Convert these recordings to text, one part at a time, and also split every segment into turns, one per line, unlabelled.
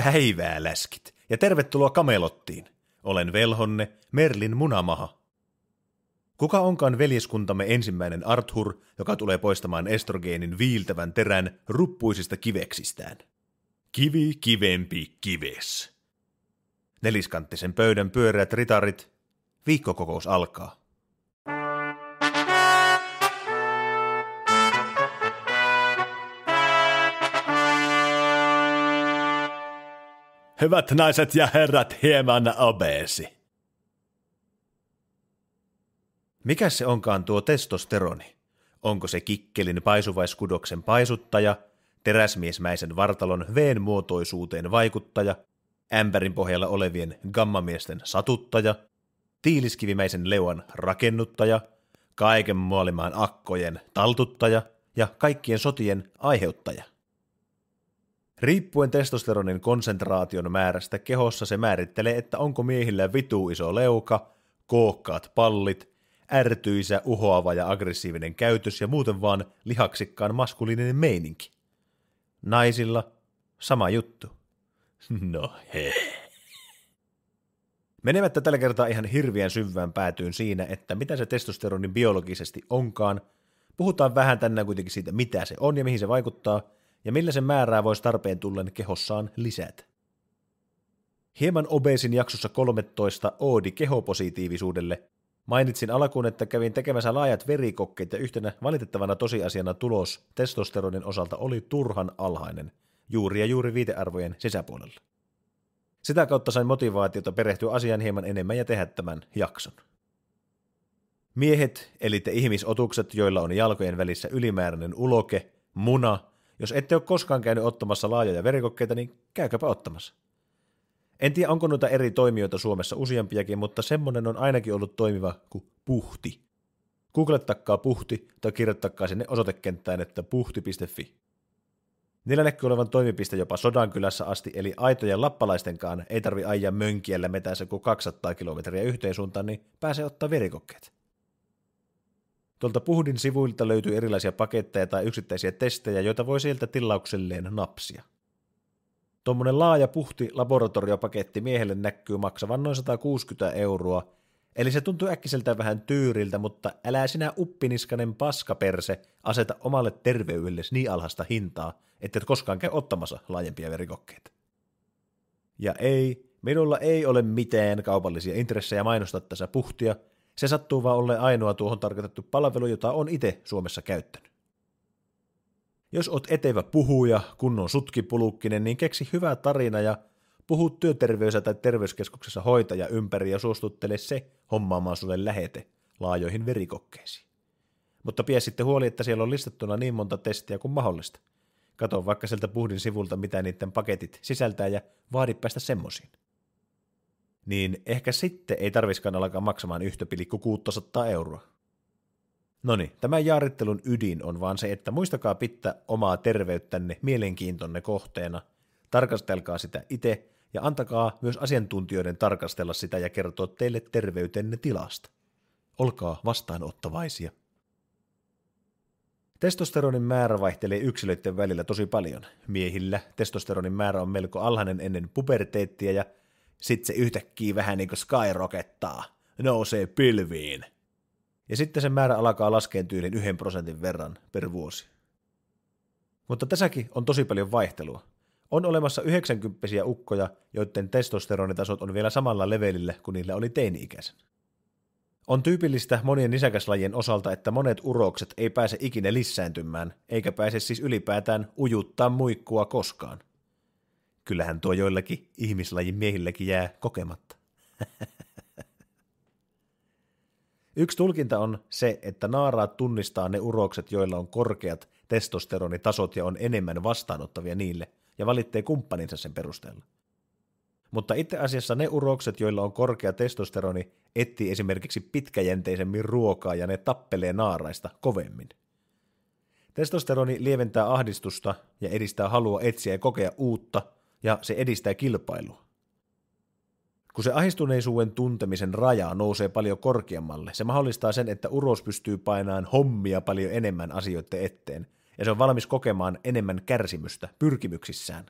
Päivää läskit, ja tervetuloa Kamelottiin. Olen velhonne Merlin Munamaha. Kuka onkaan veljeskuntamme ensimmäinen Arthur, joka tulee poistamaan estrogeenin viiltävän terän ruppuisista kiveksistään? Kivi kivempi kives. Neliskanttisen pöydän pyöreät ritarit. Viikkokokous alkaa. Hyvät naiset ja herrat, hieman obeesi. Mikäs se onkaan tuo testosteroni? Onko se kikkelin paisuvaiskudoksen paisuttaja, teräsmiesmäisen vartalon veenmuotoisuuteen vaikuttaja, ämpärin pohjalla olevien gammamiesten satuttaja, tiiliskivimäisen leuan rakennuttaja, kaiken maailman akkojen taltuttaja ja kaikkien sotien aiheuttaja? Riippuen testosteronin konsentraation määrästä kehossa se määrittelee, että onko miehillä vitu iso leuka, kookkaat pallit, ärtyisä, uhoava ja aggressiivinen käytös ja muuten vaan lihaksikkaan maskuliininen meininki. Naisilla sama juttu. No he. Menemättä tällä kertaa ihan hirveän syvään päätyyn siinä, että mitä se testosteroni biologisesti onkaan, puhutaan vähän tänään kuitenkin siitä, mitä se on ja mihin se vaikuttaa, ja millä sen määrää voisi tarpeen tullen kehossaan lisätä. Hieman obeesin jaksossa 13 oodi kehopositiivisuudelle mainitsin alkuun, että kävin tekemässä laajat verikokkeet ja yhtenä valitettavana tosiasiana tulos testosteronin osalta oli turhan alhainen, juuri viitearvojen sisäpuolella. Sitä kautta sain motivaatiota perehtyä asiaan hieman enemmän ja tehdä tämän jakson. Miehet, eli te ihmisotukset, joilla on jalkojen välissä ylimääräinen uloke, muna. Jos ette ole koskaan käynyt ottamassa laajoja verikokkeita, niin käykääpä ottamassa. En tiedä, onko noita eri toimijoita Suomessa useampiakin, mutta semmonen on ainakin ollut toimiva kuin Puhti. Googlettakaa Puhti tai kirjoittakaa sinne osoitekenttään, että puhti.fi. Niillä näkyy olevan toimipiste jopa Sodankylässä asti, eli aitojen lappalaistenkaan ei tarvi ajaa mönkiellä metässä kuin 200 kilometriä yhteen suuntaan, niin pääsee ottaa verikokkeet. Tuolta Puhdin sivuilta löytyy erilaisia paketteja tai yksittäisiä testejä, joita voi sieltä tilaukselleen napsia. Tuommoinen laaja Puhti-laboratoriopaketti miehelle näkyy maksavan noin 160 €, eli se tuntuu äkkiseltään vähän tyyriltä, mutta älä sinä uppiniskanen paskaperse aseta omalle terveydellesi niin alhaista hintaa, että et koskaan käy ottamassa laajempia verikokkeita. Ja ei, minulla ei ole mitään kaupallisia intressejä mainostaa tässä Puhtia, se sattuu vaan olleen ainoa tuohon tarkoitettu palvelu, jota on itse Suomessa käyttänyt. Jos oot etevä puhuja, kunnon sutkipulukkinen, niin keksi hyvä tarina ja puhu työterveys- tai terveyskeskuksessa hoitaja ympäri ja suostuttele se hommaamaan sulle lähete laajoihin verikokkeisiin. Mutta pidä sitten huoli, että siellä on listattuna niin monta testiä kuin mahdollista. Kato vaikka sieltä Puhdin sivulta, mitä niiden paketit sisältää ja vaadi päästä semmosiin. Niin ehkä sitten ei tarviskaan alkaa maksamaan 1,600 €. Noniin, tämän jaarittelun ydin on vaan se, että muistakaa pitää omaa terveyttänne mielenkiintonne kohteena, tarkastelkaa sitä itse ja antakaa myös asiantuntijoiden tarkastella sitä ja kertoa teille terveytenne tilasta. Olkaa vastaanottavaisia. Testosteronin määrä vaihtelee yksilöiden välillä tosi paljon. Miehillä testosteronin määrä on melko alhainen ennen puberteettia ja sitten se yhtäkkiä vähän niin kuin skyrokettaa, nousee pilviin. Ja sitten sen määrä alkaa laskeen tyylin 1% verran per vuosi. Mutta tässäkin on tosi paljon vaihtelua. On olemassa 90-vuotiaita ukkoja, joiden testosteronitasot on vielä samalla levelillä kuin niillä oli teini-ikäisen. On tyypillistä monien nisäkäslajien osalta, että monet urokset ei pääse ikinä lisääntymään, eikä pääse siis ylipäätään ujuttaa muikkua koskaan. Kyllähän tuo joillakin ihmislajin miehilläkin jää kokematta. Yksi tulkinta on se, että naaraat tunnistaa ne urokset, joilla on korkeat testosteronitasot ja on enemmän vastaanottavia niille, ja valittee kumppaninsa sen perusteella. Mutta itse asiassa ne urokset, joilla on korkea testosteroni, etsii esimerkiksi pitkäjänteisemmin ruokaa ja ne tappelee naaraista kovemmin. Testosteroni lieventää ahdistusta ja edistää halua etsiä ja kokea uutta, ja se edistää kilpailua. Kun se ahdistuneisuuden tuntemisen raja nousee paljon korkeammalle, se mahdollistaa sen, että uros pystyy painamaan hommia paljon enemmän asioiden eteen, ja se on valmis kokemaan enemmän kärsimystä pyrkimyksissään.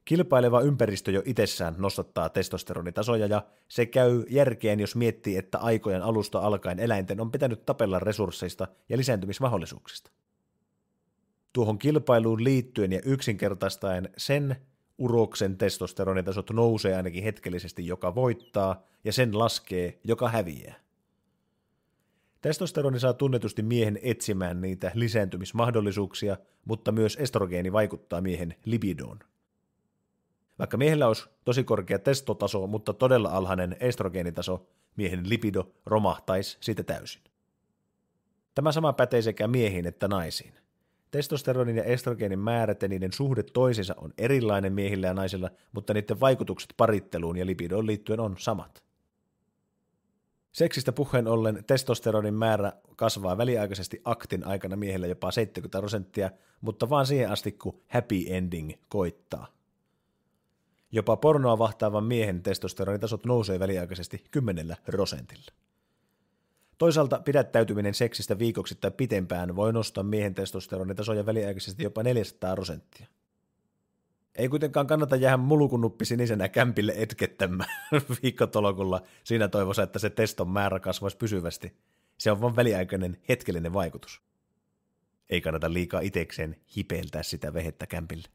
Kilpaileva ympäristö jo itsessään nostattaa testosteronitasoja ja se käy järkeen, jos miettii, että aikojen alusta alkaen eläinten on pitänyt tapella resursseista ja lisääntymismahdollisuuksista. Tuohon kilpailuun liittyen ja yksinkertaistaen sen uroksen testosteronitasot nousee ainakin hetkellisesti, joka voittaa, ja sen laskee, joka häviää. Testosteroni saa tunnetusti miehen etsimään niitä lisääntymismahdollisuuksia, mutta myös estrogeeni vaikuttaa miehen libidoon. Vaikka miehellä olisi tosi korkea testotaso, mutta todella alhainen estrogeenitaso, miehen libido romahtaisi siitä täysin. Tämä sama pätee sekä miehiin että naisiin. Testosteronin ja estrogeenin määrät ja niiden suhde toisiinsa on erilainen miehillä ja naisilla, mutta niiden vaikutukset paritteluun ja libidoon liittyen on samat. Seksistä puheen ollen testosteronin määrä kasvaa väliaikaisesti aktin aikana miehellä jopa 70%, mutta vaan siihen asti, kun happy ending koittaa. Jopa pornoa vahtaavan miehen testosteronitasot nousee väliaikaisesti 10%. Toisaalta pidättäytyminen seksistä viikoksi tai pitempään voi nostaa miehen testosteronitasoja väliaikaisesti jopa 400%. Ei kuitenkaan kannata jäädä mulkunuppi sinisenä kämpille etkettämään viikkotolokulla siinä toivossa, että se teston määrä kasvaisi pysyvästi. Se on vain väliaikainen hetkellinen vaikutus. Ei kannata liikaa itekseen hipeiltää sitä vehettä kämpille.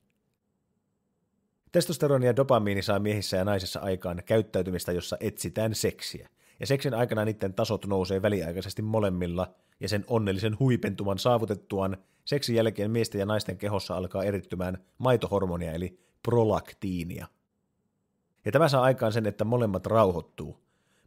Testosteroni ja dopamiini saa miehissä ja naisissa aikaan käyttäytymistä, jossa etsitään seksiä. Ja seksin aikana niiden tasot nousee väliaikaisesti molemmilla, ja sen onnellisen huipentuman saavutettuaan seksin jälkeen miesten ja naisten kehossa alkaa erittymään maitohormonia eli prolaktiinia. Ja tämä saa aikaan sen, että molemmat rauhoittuu.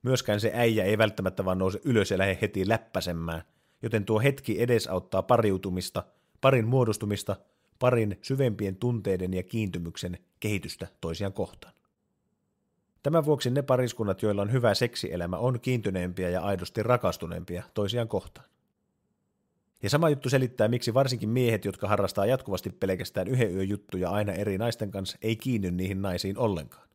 Myöskään se äijä ei välttämättä vaan nouse ylös ja lähde heti läppäsemään, joten tuo hetki edesauttaa pariutumista, parin muodostumista, parin syvempien tunteiden ja kiintymyksen kehitystä toisiaan kohtaan. Tämän vuoksi ne pariskunnat, joilla on hyvä seksielämä, on kiintyneempiä ja aidosti rakastuneempia toisiaan kohtaan. Ja sama juttu selittää, miksi varsinkin miehet, jotka harrastaa jatkuvasti pelkästään yhden yön juttuja aina eri naisten kanssa, ei kiinny niihin naisiin ollenkaan.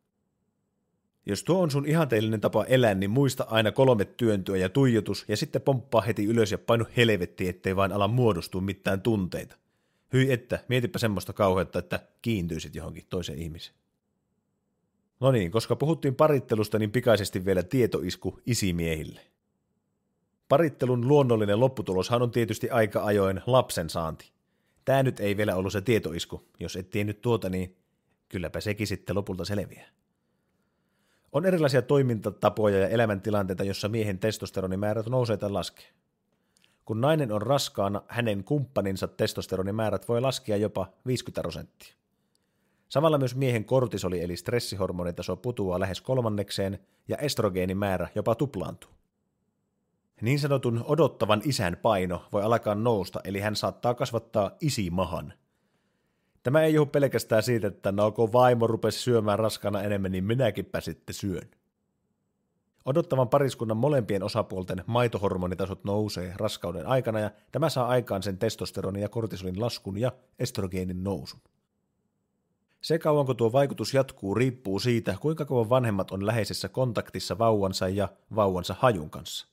Jos tuo on sun ihanteellinen tapa elää, niin muista aina 3 työntyä ja tuijotus, ja sitten pomppaa heti ylös ja painu helvetti, ettei vain ala muodostua mitään tunteita. Hyi että, mietipä semmoista kauheutta, että kiintyisit johonkin toiseen ihmiseen. No niin, koska puhuttiin parittelusta, niin pikaisesti vielä tietoisku isimiehille. Parittelun luonnollinen lopputuloshan on tietysti aika ajoin lapsen saanti. Tää nyt ei vielä ollut se tietoisku. Jos et tiennyt tuota, niin kylläpä sekin sitten lopulta selviää. On erilaisia toimintatapoja ja elämäntilanteita, jossa miehen testosteronimäärät nousee tai laskee. Kun nainen on raskaana, hänen kumppaninsa testosteronimäärät voi laskea jopa 50%. Samalla myös miehen kortisoli eli stressihormonitaso putoaa lähes 1/3 ja estrogeenimäärä jopa tuplaantuu. Niin sanotun odottavan isän paino voi alkaa nousta, eli hän saattaa kasvattaa isimahan. Tämä ei johdu pelkästään siitä, että kun vaimo rupesi syömään raskaana enemmän, niin minäkinpä sitten syön. Odottavan pariskunnan molempien osapuolten maitohormonitasot nousee raskauden aikana, ja tämä saa aikaan sen testosteronin ja kortisolin laskun ja estrogeenin nousun. Se kauanko tuo vaikutus jatkuu riippuu siitä, kuinka kauan vanhemmat on läheisessä kontaktissa vauvansa ja vauvansa hajun kanssa.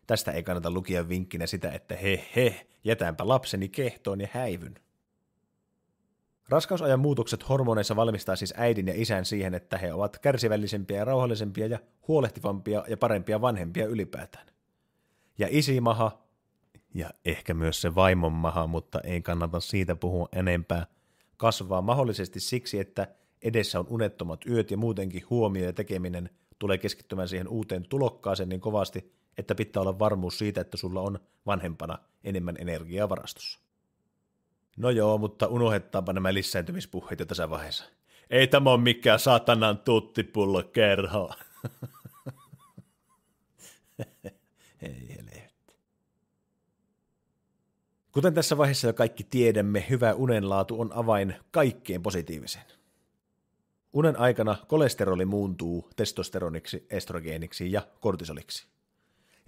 Tästä ei kannata lukia vinkkinä sitä, että jätänpä lapseni kehtoon ja häivyn. Raskausajan muutokset hormoneissa valmistaa siis äidin ja isän siihen, että he ovat kärsivällisempiä ja rauhallisempia ja huolehtivampia ja parempia vanhempia ylipäätään. Ja isimaha, ja ehkä myös se vaimon maha, mutta ei kannata siitä puhua enempää, kasvaa mahdollisesti siksi, että edessä on unettomat yöt ja muutenkin huomio ja tekeminen tulee keskittymään siihen uuteen tulokkaaseen niin kovasti, että pitää olla varmuus siitä, että sulla on vanhempana enemmän energiaa varastossa. No joo, mutta unohdetaanpa nämä lisääntymispuheet jo tässä vaiheessa. Ei tämä ole mikään satanan tuttipullo kerho. Ei helvetti. Kuten tässä vaiheessa jo kaikki tiedämme, hyvä unenlaatu on avain kaikkeen positiiviseen. Unen aikana kolesteroli muuntuu testosteroniksi, estrogeeniksi ja kortisoliksi.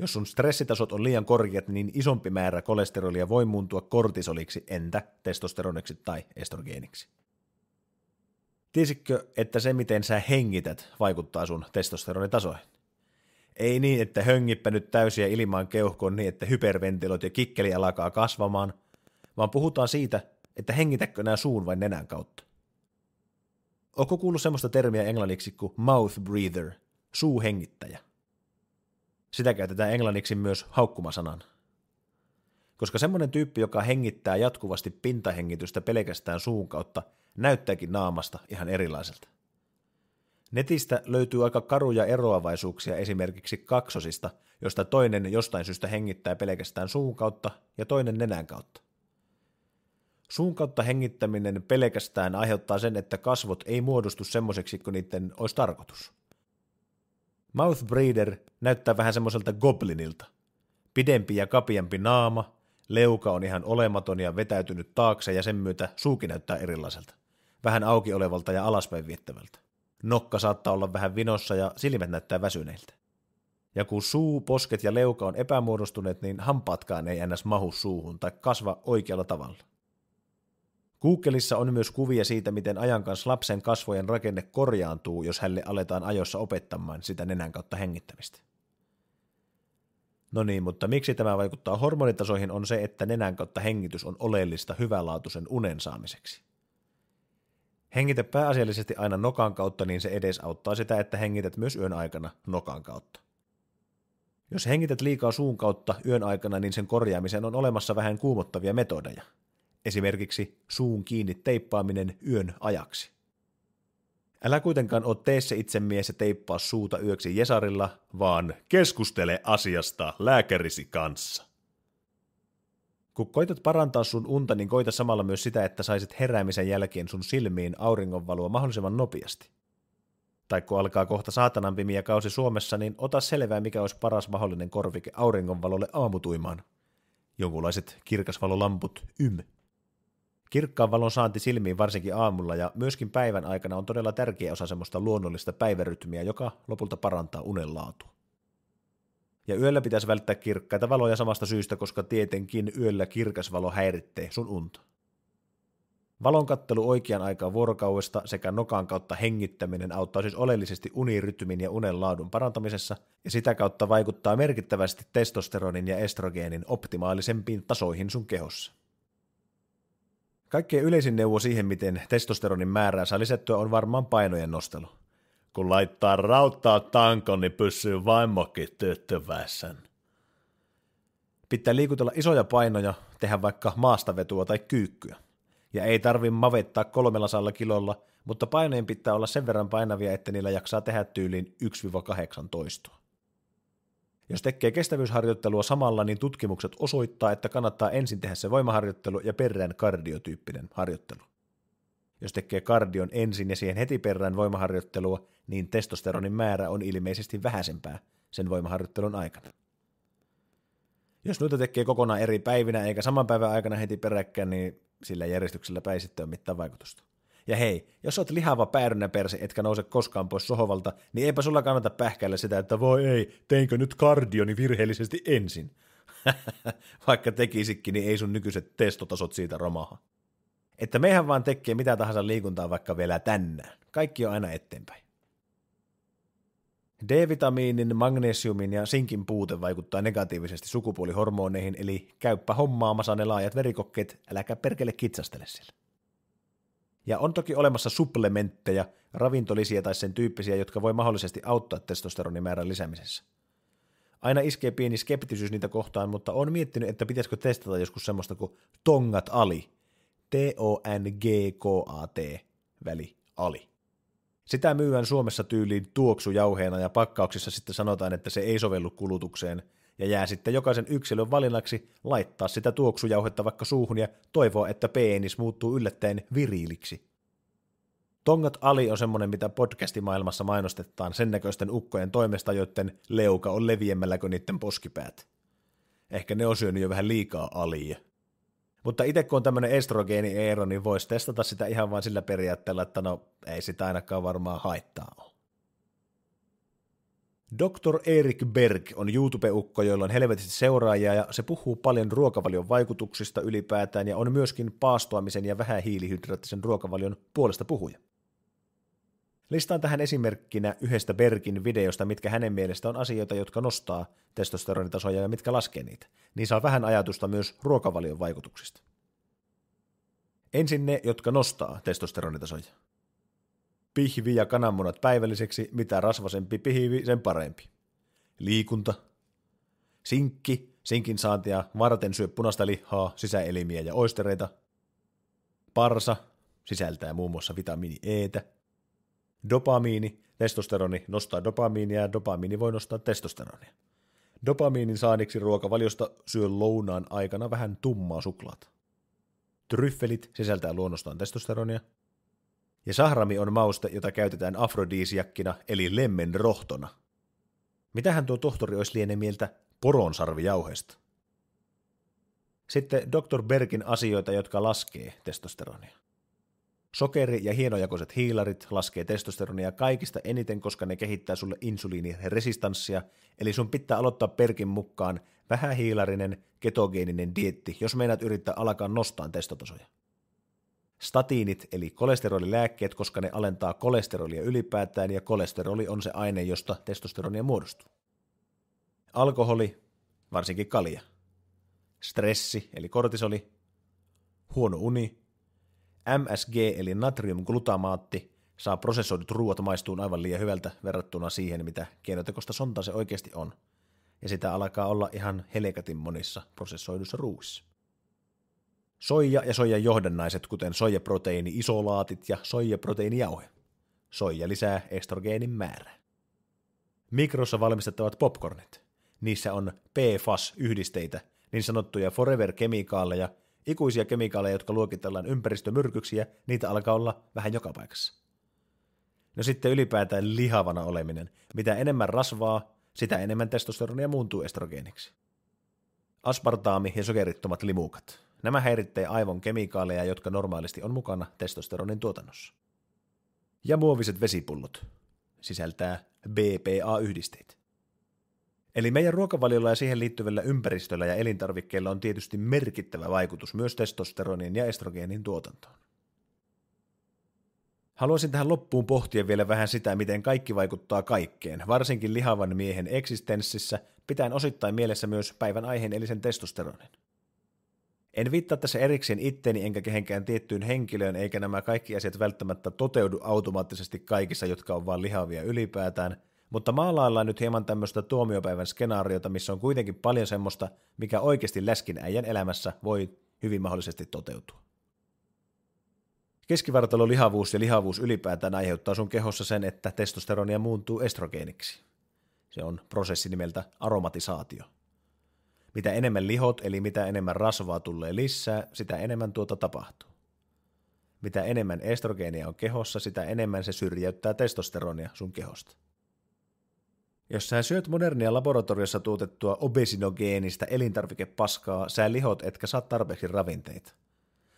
Jos sun stressitasot on liian korkeat, niin isompi määrä kolesterolia voi muuntua kortisoliksi entä testosteroniksi tai estrogeeniksi. Tiesitkö, että se miten sä hengität vaikuttaa sun testosteronitasoihin? Ei niin, että höngippä nyt täysiä ilmaan keuhkoon niin, että hyperventiloit ja kikkeli alkaa kasvamaan, vaan puhutaan siitä, että hengitätkö nää suun vai nenän kautta. Ootko kuullut semmoista termiä englanniksi kuin mouth breather, suuhengittäjä? Sitä käytetään englanniksi myös haukkumasanana. Koska semmoinen tyyppi, joka hengittää jatkuvasti pintahengitystä pelkästään suun kautta, näyttääkin naamasta ihan erilaiselta. Netistä löytyy aika karuja eroavaisuuksia esimerkiksi kaksosista, josta toinen jostain syystä hengittää pelkästään suun kautta ja toinen nenän kautta. Suun kautta hengittäminen pelkästään aiheuttaa sen, että kasvot ei muodostu semmoiseksi, kun niiden olisi tarkoitus. Mouth breather näyttää vähän semmoiselta goblinilta. Pidempi ja kapiampi naama, leuka on ihan olematon ja vetäytynyt taakse ja sen myötä suukin näyttää erilaiselta. Vähän auki olevalta ja alaspäin viettävältä. Nokka saattaa olla vähän vinossa ja silmät näyttää väsyneiltä. Ja kun suu, posket ja leuka on epämuodostuneet, niin hampaatkaan ei ennäs mahu suuhun tai kasva oikealla tavalla. Googleissa on myös kuvia siitä, miten ajan kanssa lapsen kasvojen rakenne korjaantuu, jos hälle aletaan ajoissa opettamaan sitä nenän kautta hengittämistä. No niin, mutta miksi tämä vaikuttaa hormonitasoihin on se, että nenän kautta hengitys on oleellista hyvälaatuisen unen saamiseksi. Hengitä pääasiallisesti aina nokan kautta, niin se edesauttaa sitä, että hengität myös yön aikana nokan kautta. Jos hengität liikaa suun kautta yön aikana, niin sen korjaamiseen on olemassa vähän kuumottavia metodeja. Esimerkiksi suun kiinni teippaaminen yön ajaksi. Älä kuitenkaan ole tee se itse mies ja teippaa suuta yöksi jesarilla, vaan keskustele asiasta lääkärisi kanssa. Kun koitat parantaa sun unta, niin koita samalla myös sitä, että saisit heräämisen jälkeen sun silmiin auringonvaloa mahdollisimman nopeasti. Tai kun alkaa kohta saatanan pimiä kausi Suomessa, niin ota selvää, mikä olisi paras mahdollinen korvike auringonvalolle aamutuimaan. Jonkunlaiset kirkasvalolamput Kirkkaan valon saanti silmiin varsinkin aamulla ja myöskin päivän aikana on todella tärkeä osa semmoista luonnollista päivärytmiä, joka lopulta parantaa unen laatua. Ja yöllä pitäisi välttää kirkkaita valoja samasta syystä, koska tietenkin yöllä kirkas valo häiritsee sun unta. Valon kattelu oikean aikaan vuorokaudesta sekä nokan kautta hengittäminen auttaa siis oleellisesti unirytmin ja unen laadun parantamisessa, ja sitä kautta vaikuttaa merkittävästi testosteronin ja estrogeenin optimaalisempiin tasoihin sun kehossa. Kaikkein yleisin neuvo siihen, miten testosteronin määrää saa lisättyä, on varmaan painojen nostelu. Kun laittaa rauttaa tankon, niin pysyy vaimokin tyytyväisen. Pitää liikutella isoja painoja, tehdä vaikka maastavetua tai kyykkyä. Ja ei tarvi mavettaa 300 kilolla, mutta painojen pitää olla sen verran painavia, että niillä jaksaa tehdä tyyliin 1-8 toistoa. Jos tekee kestävyysharjoittelua samalla, niin tutkimukset osoittaa, että kannattaa ensin tehdä se voimaharjoittelu ja perään kardiotyyppinen harjoittelu. Jos tekee kardion ensin ja siihen heti perään voimaharjoittelua, niin testosteronin määrä on ilmeisesti vähäisempää sen voimaharjoittelun aikana. Jos noita tekee kokonaan eri päivinä eikä saman päivän aikana heti peräkkäin, niin sillä järjestyksellä päin sitten on mitään vaikutusta. Ja hei, jos oot lihava päärynäperse etkä nouse koskaan pois sohovalta, niin eipä sulla kannata pähkäillä sitä, että voi ei, teinkö nyt kardioni virheellisesti ensin. Vaikka tekisikin, niin ei sun nykyiset testotasot siitä romaha. Että mehän vaan tekee mitä tahansa liikuntaa vaikka vielä tänään. Kaikki on aina eteenpäin. D-vitamiinin, magnesiumin ja sinkin puute vaikuttaa negatiivisesti sukupuolihormoneihin, eli käyppä hommaamassa ne laajat verikokkeet, äläkä perkele kitsastele sillä. Ja on toki olemassa supplementteja, ravintolisia tai sen tyyppisiä, jotka voi mahdollisesti auttaa testosteronimäärän lisäämisessä. Aina iskee pieni skeptisyys niitä kohtaan, mutta olen miettinyt, että pitäisikö testata joskus semmoista kuin Tongat Ali, T-O-N-G-K-A-T, väli Ali. Sitä myyään Suomessa tyyliin tuoksujauheena ja pakkauksissa sitten sanotaan, että se ei sovellu kulutukseen ja jää sitten jokaisen yksilön valinnaksi laittaa sitä tuoksujauhetta vaikka suuhun ja toivoa, että penis muuttuu yllättäen viriiliksi. Tongat Ali on semmoinen, mitä podcastimaailmassa mainostetaan sen näköisten ukkojen toimesta, joiden leuka on leviemmällä kuin niiden poskipäät. Ehkä ne on syönyt jo vähän liikaa alia. Mutta itse kun on tämmöinen estrogeeni-eero, niin voisi testata sitä ihan vain sillä periaatteella, että no ei sitä ainakaan varmaan haittaa ole. Dr. Erik Berg on YouTube-ukko, jolla on helvetisti seuraajia ja se puhuu paljon ruokavalion vaikutuksista ylipäätään ja on myöskin paastoamisen ja vähähiilihydraattisen ruokavalion puolesta puhuja. Listaan tähän esimerkkinä yhdestä Bergin videosta, mitkä hänen mielestä on asioita, jotka nostaa testosteronitasoja ja mitkä laskee niitä. Niin saa vähän ajatusta myös ruokavalion vaikutuksista. Ensin ne, jotka nostaa testosteronitasoja. pihvi ja kananmunat päivälliseksi, mitä rasvasempi pihvi, sen parempi. Liikunta. Sinkki, sinkin saantia varten syö punaista lihaa, sisäelimiä ja oistereita. Parsa, sisältää muun muassa vitamiini E:tä. Dopamiini, testosteroni nostaa dopamiinia ja dopamiini voi nostaa testosteronia. Dopamiinin saanniksi ruokavaliosta syö lounaan aikana vähän tummaa suklaata. Tryffelit sisältää luonnostaan testosteronia. Ja sahrami on mauste, jota käytetään afrodiisiakkina eli lemmenrohtona. Mitähän tuo tohtori olisi liene mieltä poronsarvijauheesta? Sitten Dr. Bergin asioita, jotka laskee testosteronia. Sokeri ja hienojakoiset hiilarit laskee testosteronia kaikista eniten, koska ne kehittää sulle insuliiniresistanssia, eli sun pitää aloittaa Bergin mukaan vähähiilarinen ketogeeninen dieetti, jos meinaat yrittää alkaa nostaa testotasoja. Statiinit eli kolesterolilääkkeet, koska ne alentaa kolesterolia ylipäätään ja kolesteroli on se aine, josta testosteronia muodostuu. Alkoholi, varsinkin kalja. Stressi eli kortisoli. Huono uni. MSG eli natriumglutamaatti saa prosessoidut ruuat maistuun aivan liian hyvältä verrattuna siihen, mitä keinotekoista sontaa se oikeasti on. Ja sitä alkaa olla ihan helekatin monissa prosessoiduissa ruuissa. Soija ja soijan johdannaiset, kuten soijaproteiini-isolaatit ja soijaproteiinijauhe. Soija lisää estrogeenin määrää. Mikrossa valmistettavat popcornit. Niissä on PFAS-yhdisteitä, niin sanottuja forever-kemikaaleja, ikuisia kemikaaleja, jotka luokitellaan ympäristömyrkyksiä, niitä alkaa olla vähän joka paikassa. No sitten ylipäätään lihavana oleminen. Mitä enemmän rasvaa, sitä enemmän testosteronia muuntuu estrogeeniksi. Aspartaami ja sokerittomat limukat. Nämä häiritsee aivon kemikaaleja, jotka normaalisti on mukana testosteronin tuotannossa. Ja muoviset vesipullot sisältää BPA-yhdisteitä. Eli meidän ruokavaliolla ja siihen liittyvällä ympäristöllä ja elintarvikkeilla on tietysti merkittävä vaikutus myös testosteronin ja estrogeenin tuotantoon. Haluaisin tähän loppuun pohtia vielä vähän sitä, miten kaikki vaikuttaa kaikkeen, varsinkin lihavan miehen eksistenssissä, pitäen osittain mielessä myös päivän aiheen eli sen testosteronin. En viittaa tässä erikseen itteeni enkä kehenkään tiettyyn henkilöön, eikä nämä kaikki asiat välttämättä toteudu automaattisesti kaikissa, jotka on vaan lihavia ylipäätään, mutta maalaillaan nyt hieman tämmöistä tuomiopäivän skenaariota, missä on kuitenkin paljon semmoista, mikä oikeasti läskin äijän elämässä voi hyvin mahdollisesti toteutua. Keskivartalolihavuus ja lihavuus ylipäätään aiheuttaa sun kehossa sen, että testosteronia muuntuu estrogeeniksi. Se on prosessi nimeltä aromatisaatio. Mitä enemmän lihot, eli mitä enemmän rasvaa tulee lisää, sitä enemmän tuota tapahtuu. Mitä enemmän estrogeenia on kehossa, sitä enemmän se syrjäyttää testosteronia sun kehosta. Jos sä syöt modernia laboratoriossa tuotettua obesinogeenistä elintarvikepaskaa, sä lihot etkä saa tarpeeksi ravinteita.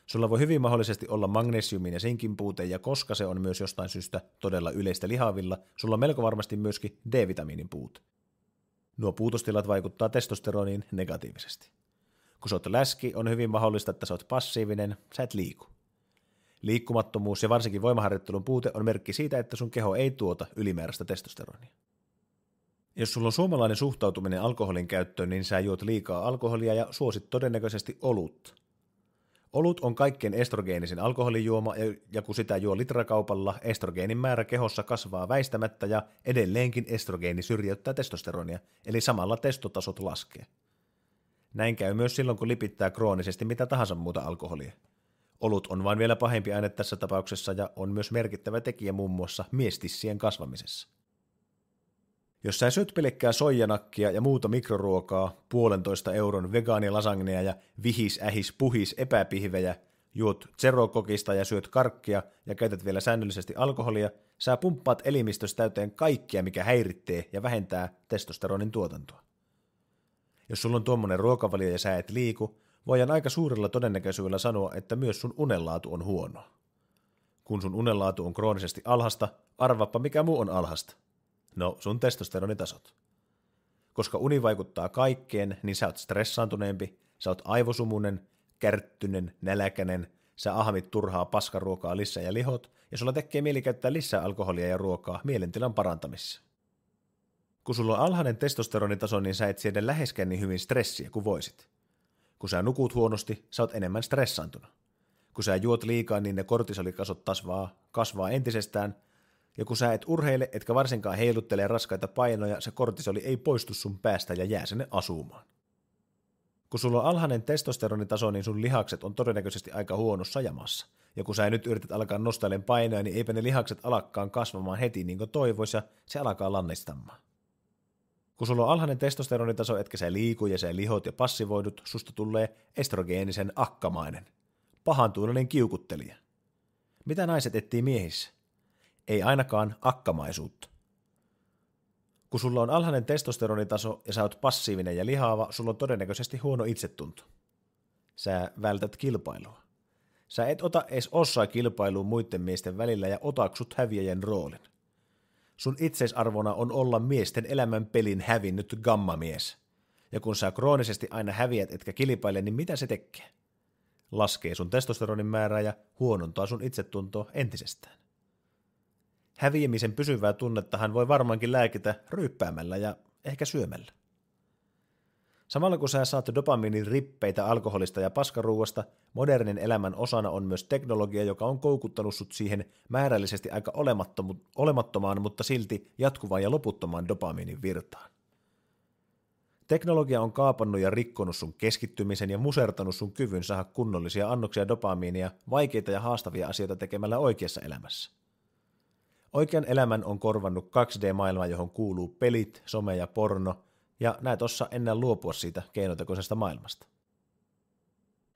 Sulla voi hyvin mahdollisesti olla magnesiumin ja sinkin puute, ja koska se on myös jostain syystä todella yleistä lihavilla, sulla on melko varmasti myöskin D-vitamiinin puute. Nuo puutostilat vaikuttaa testosteroniin negatiivisesti. Kun sä oot läski, on hyvin mahdollista, että sä oot passiivinen, sä et liiku. Liikkumattomuus ja varsinkin voimaharjoittelun puute on merkki siitä, että sun keho ei tuota ylimääräistä testosteronia. Jos sulla on suomalainen suhtautuminen alkoholin käyttöön, niin sä juot liikaa alkoholia ja suosit todennäköisesti olutta. Olut on kaikkein estrogeenisin alkoholijuoma, ja kun sitä juo litrakaupalla, estrogeenin määrä kehossa kasvaa väistämättä ja edelleenkin estrogeeni syrjäyttää testosteronia, eli samalla testotasot laskee. Näin käy myös silloin, kun lipittää kroonisesti mitä tahansa muuta alkoholia. Olut on vain vielä pahempi aine tässä tapauksessa ja on myös merkittävä tekijä muun muassa miestissien kasvamisessa. Jos sä syöt pelkkää soijanakkia ja muuta mikroruokaa, 1,5 euron vegaanilasagnea ja vihis, ähis, puhis epäpihvejä, juot zerokokista ja syöt karkkia ja käytät vielä säännöllisesti alkoholia, sä pumppaat elimistössä täyteen kaikkia, mikä häiritsee ja vähentää testosteronin tuotantoa. Jos sulla on tuommoinen ruokavalio ja sä et liiku, voidaan aika suurella todennäköisyydellä sanoa, että myös sun unenlaatu on huono. Kun sun unenlaatu on kroonisesti alhasta, arvaappa mikä muu on alhasta. No, sun testosteronitasot. Koska uni vaikuttaa kaikkeen, niin sä oot stressaantuneempi, sä oot aivosumunen, kärttynen, nälkäinen, sä ahmit turhaa paskaruokaa lisää ja lihot, ja sulla tekee mieli käyttää lisää alkoholia ja ruokaa mielentilan parantamisessa. Kun sulla on alhainen testosteronitaso, niin sä et siedä läheskään niin hyvin stressiä kuin voisit. Kun sä nukut huonosti, sä oot enemmän stressaantunut. Kun sä juot liikaa, niin ne kortisolikasot kasvaa entisestään, Ja kun sä et urheile, etkä varsinkaan heiluttele raskaita painoja, se kortisoli ei poistu sun päästä ja jää sinne asumaan. Kun sulla on alhainen testosteronitaso, niin sun lihakset on todennäköisesti aika huonossa jamassa. Ja kun sä nyt yrität alkaa nostailemaan painoja, niin eipä ne lihakset alakkaan kasvamaan heti niin kuin toivois ja se alkaa lannistamaan. Kun sulla on alhainen testosteronitaso, etkä sä liiku ja sä lihot ja passivoidut, susta tulee estrogeenisen akkamainen. Pahantuunainen kiukuttelija. Mitä naiset etsii miehissä? Ei ainakaan akkamaisuutta. Kun sulla on alhainen testosteronitaso ja sä oot passiivinen ja lihaava, sulla on todennäköisesti huono itsetunto. Sä vältät kilpailua. Sä et ota edes osaa kilpailuun muiden miesten välillä ja otaksut häviäjän roolin. Sun itseisarvona on olla miesten elämän pelin hävinnyt gammamies. Ja kun sä kroonisesti aina häviät etkä kilpaile, niin mitä se tekee? Laskee sun testosteronin määrää ja huonontaa sun itsetuntoa entisestään. Häviämisen pysyvää tunnettahan voi varmaankin lääkitä ryyppäämällä ja ehkä syömällä. Samalla kun sä saat dopamiinin rippeitä alkoholista ja paskaruuasta, modernin elämän osana on myös teknologia, joka on koukuttanut sut siihen määrällisesti aika olemattomaan, mutta silti jatkuvaan ja loputtomaan dopamiinin virtaan. Teknologia on kaapannut ja rikkonut sun keskittymisen ja musertanut sun kyvyn saada kunnollisia annoksia dopamiinia vaikeita ja haastavia asioita tekemällä oikeassa elämässä. Oikean elämän on korvannut 2D-maailma, johon kuuluu pelit, some ja porno, ja näet osaa enää luopua siitä keinotekoisesta maailmasta.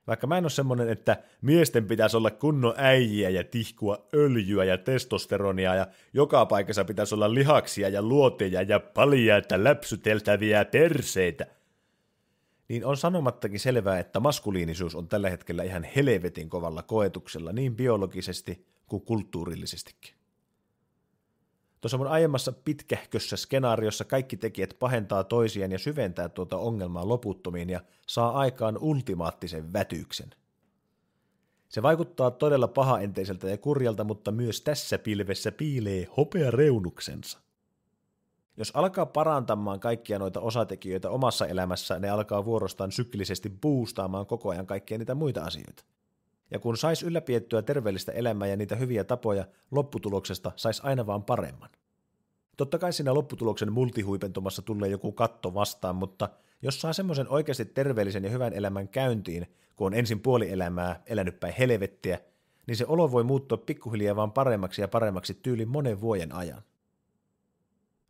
Vaikka mä en ole semmonen, että miesten pitäisi olla kunnon äijiä ja tihkua öljyä ja testosteronia ja joka paikassa pitäisi olla lihaksia ja luoteja ja paljaita läpsyteltäviä perseitä, niin on sanomattakin selvää, että maskuliinisuus on tällä hetkellä ihan helvetin kovalla koetuksella niin biologisesti kuin kulttuurillisestikin. Tuossa mun aiemmassa pitkähkössä skenaariossa kaikki tekijät pahentaa toisiaan ja syventää tuota ongelmaa loputtomiin ja saa aikaan ultimaattisen vätyksen. Se vaikuttaa todella pahaenteiseltä ja kurjalta, mutta myös tässä pilvessä piilee hopeareunuksensa. Jos alkaa parantamaan kaikkia noita osatekijöitä omassa elämässä, ne alkaa vuorostaan syklisesti boostaamaan koko ajan kaikkia niitä muita asioita. Ja kun sais ylläpidettyä terveellistä elämää ja niitä hyviä tapoja, lopputuloksesta sais aina vaan paremman. Totta kai siinä lopputuloksen multihuipentumassa tulee joku katto vastaan, mutta jos saa semmoisen oikeasti terveellisen ja hyvän elämän käyntiin, kun on ensin puoli elämää elänyt päin helvettiä, niin se olo voi muuttua pikkuhiljaa vaan paremmaksi ja paremmaksi tyylin monen vuoden ajan.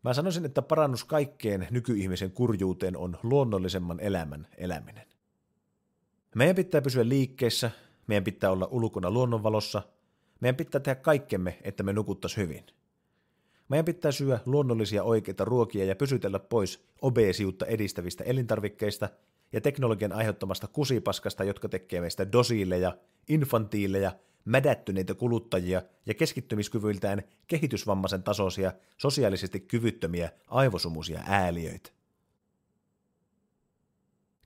Mä sanoisin, että parannus kaikkeen nykyihmisen kurjuuteen on luonnollisemman elämän eläminen. Meidän pitää pysyä liikkeessä, meidän pitää olla ulkona luonnonvalossa, meidän pitää tehdä kaikkemme, että me nukuttais hyvin. Meidän pitää syödä luonnollisia oikeita ruokia ja pysytellä pois obeesiutta edistävistä elintarvikkeista ja teknologian aiheuttamasta kusipaskasta, jotka tekee meistä dosiileja, infantiileja, mädättyneitä kuluttajia ja keskittymiskyvyiltään kehitysvammaisen tasoisia, sosiaalisesti kyvyttömiä, aivosumuisia ääliöitä.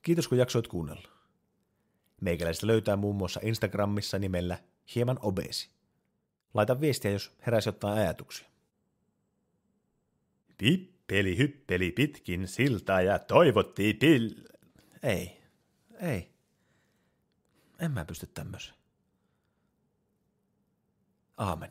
Kiitos kun jaksoit kuunnella. Meikäläistä löytää muun muassa Instagramissa nimellä hieman obeesi. Laita viestiä, jos heräisi jotain ajatuksia. Pippeli hyppeli pitkin siltaa ja toivottiin Ei. En mä pysty tämmöiseen. Aamen.